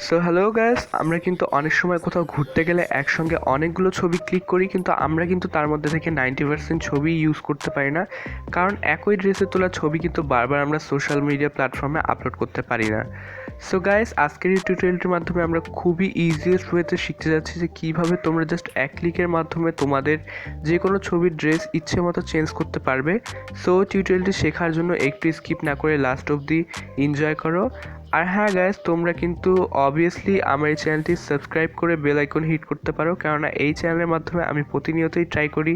So hello guys, আমরা কিন্তু অনেক সময় কোথাও ঘুরতে গেলে একসঙ্গে অনেকগুলো ছবি ক্লিক করি, কিন্তু আমরা কিন্তু তার মধ্যে থেকে 90% ছবি ইউজ করতে পারি না, কারণ একই ড্রেসে তোলা ছবি কিন্তু বারবার আমরা সোশ্যাল মিডিয়া প্ল্যাটফর্মে আপলোড করতে পারি না। সো গাইস, আজকের এই টিউটোরিয়ালটির মাধ্যমে আমরা খুবই ইজিয়েস্ট ওয়েতে শিখতে যাচ্ছি যে কীভাবে তোমরা জাস্ট এক ক্লিকের মাধ্যমে তোমাদের যে কোনো ছবির ড্রেস ইচ্ছে মতো চেঞ্জ করতে পারবে। সো টিউটোরিয়ালটি শেখার জন্য একটু স্কিপ না করে লাস্ট অবধি এনজয় করো। আর হ্যাঁ গাইস, তোমরা কিন্তু অবভিয়াসলি আমার এই চ্যানেলটি সাবস্ক্রাইব করে বেল আইকন হিট করতে পারো, কেননা এই চ্যানেলের মাধ্যমে আমি প্রতিনিয়তই ট্রাই করি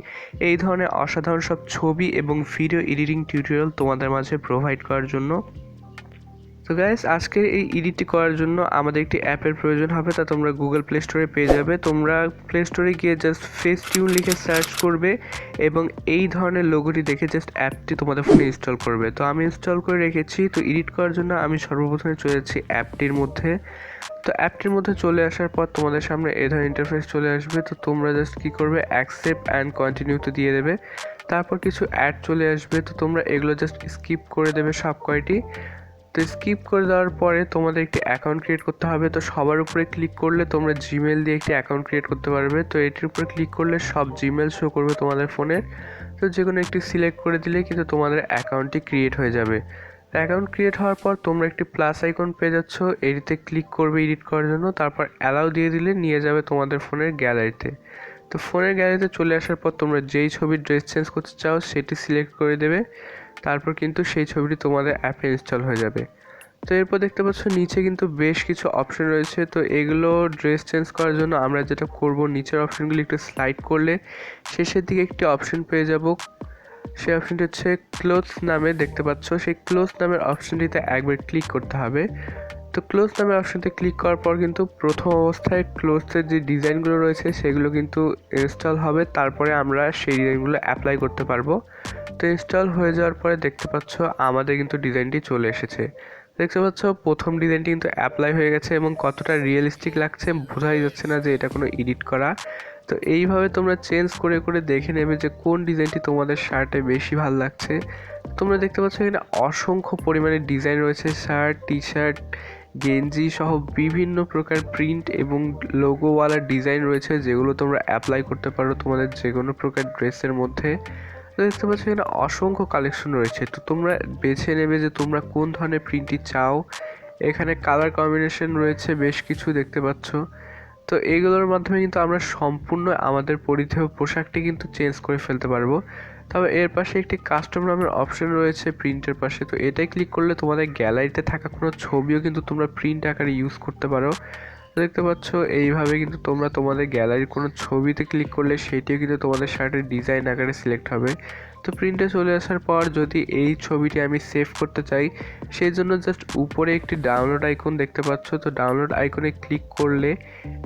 এই ধরনের অসাধারণ সব ছবি এবং ভিডিও এডিটিং টিউটোরিয়াল তোমাদের মাঝে প্রোভাইড করার জন্য। তো গাইস, আজকের এই এডিটটি করার জন্য আমাদের একটি অ্যাপের প্রয়োজন হবে, তা তোমরা গুগল প্লে স্টোরে পেয়ে যাবে। তোমরা প্লে স্টোরে গিয়ে জাস্ট ফেস্টিউন লিখে সার্চ করবে এবং এই ধরনের লোগোটি দেখে জাস্ট অ্যাপটি তোমাদের ফোনে ইনস্টল করবে। তো আমি ইনস্টল করে রেখেছি। তো এডিট করার জন্য আমি সর্বপ্রথমে চলে যাচ্ছি অ্যাপটির মধ্যে। তো অ্যাপটির মধ্যে চলে আসার পর তোমাদের সামনে এই ধরনের ইন্টারফেস চলে আসবে। তো তোমরা জাস্ট কী করবে, অ্যাকসেপ্ট অ্যান্ড কন্টিনিউতে দিয়ে দেবে। তারপর কিছু অ্যাড চলে আসবে, তো তোমরা এগুলো জাস্ট স্কিপ করে দেবে সব কয়টি। তো স্কিপ করে দেওয়ার পরে তোমাদের একটি অ্যাকাউন্ট ক্রিয়েট করতে হবে। তো সবার উপরে ক্লিক করলে তোমরা জিমেল দিয়ে একটি অ্যাকাউন্ট ক্রিয়েট করতে পারবে। তো এটির উপরে ক্লিক করলে সব জিমেল শো করবে তোমাদের ফোনের। তো যে কোনো একটি সিলেক্ট করে দিলে কিন্তু তোমাদের অ্যাকাউন্টটি ক্রিয়েট হয়ে যাবে। অ্যাকাউন্ট ক্রিয়েট হওয়ার পর তোমরা একটি প্লাস আইকন পেয়ে যাচ্ছ, এটিতে ক্লিক করবে এডিট করার জন্য। তারপর অ্যালাউ দিয়ে দিলে নিয়ে যাবে তোমাদের ফোনের গ্যালারিতে। তো ফোনের গ্যালারিতে চলে আসার পর তোমরা যেই ছবির ড্রেস চেঞ্জ করতে চাও সেটি সিলেক্ট করে দেবে। তারপর কিন্তু সেই ছবিটি তোমাদের অ্যাপে ইনস্টল হয়ে যাবে। তো এরপর দেখতে পাচ্ছ নিচে কিন্তু বেশ কিছু অপশন রয়েছে। তো এগুলো ড্রেস চেঞ্জ করার জন্য আমরা যেটা করব, নিচের অপশনগুলি একটু স্লাইড করলে শেষের দিকে একটি অপশন পেয়ে যাব। সেই অপশনটি হচ্ছে ক্লোথস নামে, দেখতে পাচ্ছ। সেই ক্লোথস নামের অপশনটিতে একবার ক্লিক করতে হবে। তো ক্লোজ নামের অপশনতে ক্লিক করার পর কিন্তু প্রথম অবস্থায় ক্লোজের যে ডিজাইনগুলো রয়েছে সেগুলো কিন্তু ইনস্টল হবে, তারপরে আমরা সেই ডিজাইনগুলো অ্যাপ্লাই করতে পারবো। তো ইনস্টল হয়ে যাওয়ার পরে দেখতে পাচ্ছ আমাদের কিন্তু ডিজাইনটি চলে এসেছে। দেখতে পাচ্ছ প্রথম ডিজাইনটি কিন্তু অ্যাপ্লাই হয়ে গেছে এবং কতটা রিয়েলিস্টিক লাগছে বোঝাই যাচ্ছে না যে এটা কোনো এডিট করা। তো এইভাবে তোমরা চেঞ্জ করে করে দেখে নেবে যে কোন ডিজাইনটি তোমাদের শার্টে বেশি ভালো লাগছে। তোমরা দেখতে পাচ্ছ এখানে অসংখ্য পরিমাণে ডিজাইন রয়েছে, শার্ট, টি শার্ট, গেঞ্জি সহ বিভিন্ন প্রকার প্রিন্ট এবং লোগোওয়ালা ডিজাইন রয়েছে, যেগুলো তোমরা অ্যাপ্লাই করতে পারো তোমাদের যে কোনো প্রকার ড্রেসের মধ্যে। তো দেখতে পাচ্ছ এখানে অসংখ্য কালেকশন রয়েছে। তো তোমরা বেছে নেবে যে তোমরা কোন ধরনের প্রিন্টটি চাও। এখানে কালার কম্বিনেশন রয়েছে বেশ কিছু, দেখতে পাচ্ছ। তো এইগুলোর মাধ্যমে কিন্তু আমরা সম্পূর্ণ আমাদের পরিধেয় পোশাকটি কিন্তু চেঞ্জ করে ফেলতে পারবো। তবে এর পাশে একটি কাস্টম নামের অপশন রয়েছে প্রিন্টের পাশে। তো এটাই ক্লিক করলে তোমাদের গ্যালারিতে থাকা কোনো ছবিও কিন্তু তোমরা প্রিন্ট আকারে ইউজ করতে পারো। দেখতে পাচ্ছ এইভাবে কিন্তু তোমরা তোমাদের গ্যালারির কোনো ছবিতে ক্লিক করলে সেটিও কিন্তু তোমাদের শার্টের ডিজাইন আকারে সিলেক্ট হবে। তো প্রিন্টে চলে আসার পর যদি এই ছবিটি আমি সেভ করতে চাই, সেই জন্য জাস্ট উপরে একটি ডাউনলোড আইকন দেখতে পাচ্ছ। তো ডাউনলোড আইকনে ক্লিক করলে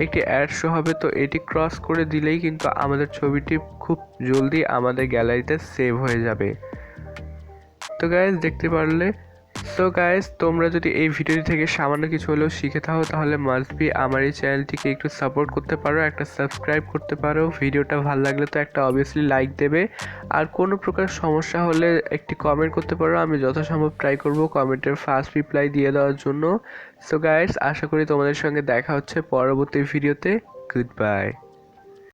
একটি অ্যাড শো হবে। তো এটি ক্রস করে দিলেই কিন্তু আমাদের ছবিটি খুব জলদি আমাদের গ্যালারিতে সেভ হয়ে যাবে। তো গাইজ দেখতে পারলে। তো গাইজ, তোমরা যদি এই ভিডিওটি থেকে সামান্য কিছু হলেও শিখে থাকো তাহলে মাস্ট বি আমার এই চ্যানেলটিকে একটু সাপোর্ট করতে পারো, একটা সাবস্ক্রাইব করতে পারো। ভিডিওটা ভালো লাগলে তো একটা অবভিয়াসলি লাইক দেবে। আর কোনো প্রকার সমস্যা হলে একটি কমেন্ট করতে পারো, আমি যথাসম্ভব ট্রাই করব কমেন্টের ফার্স্ট রিপ্লাই দিয়ে দেওয়ার জন্য। সো গাইজ, আশা করি তোমাদের সঙ্গে দেখা হচ্ছে পরবর্তী ভিডিওতে। Good bye.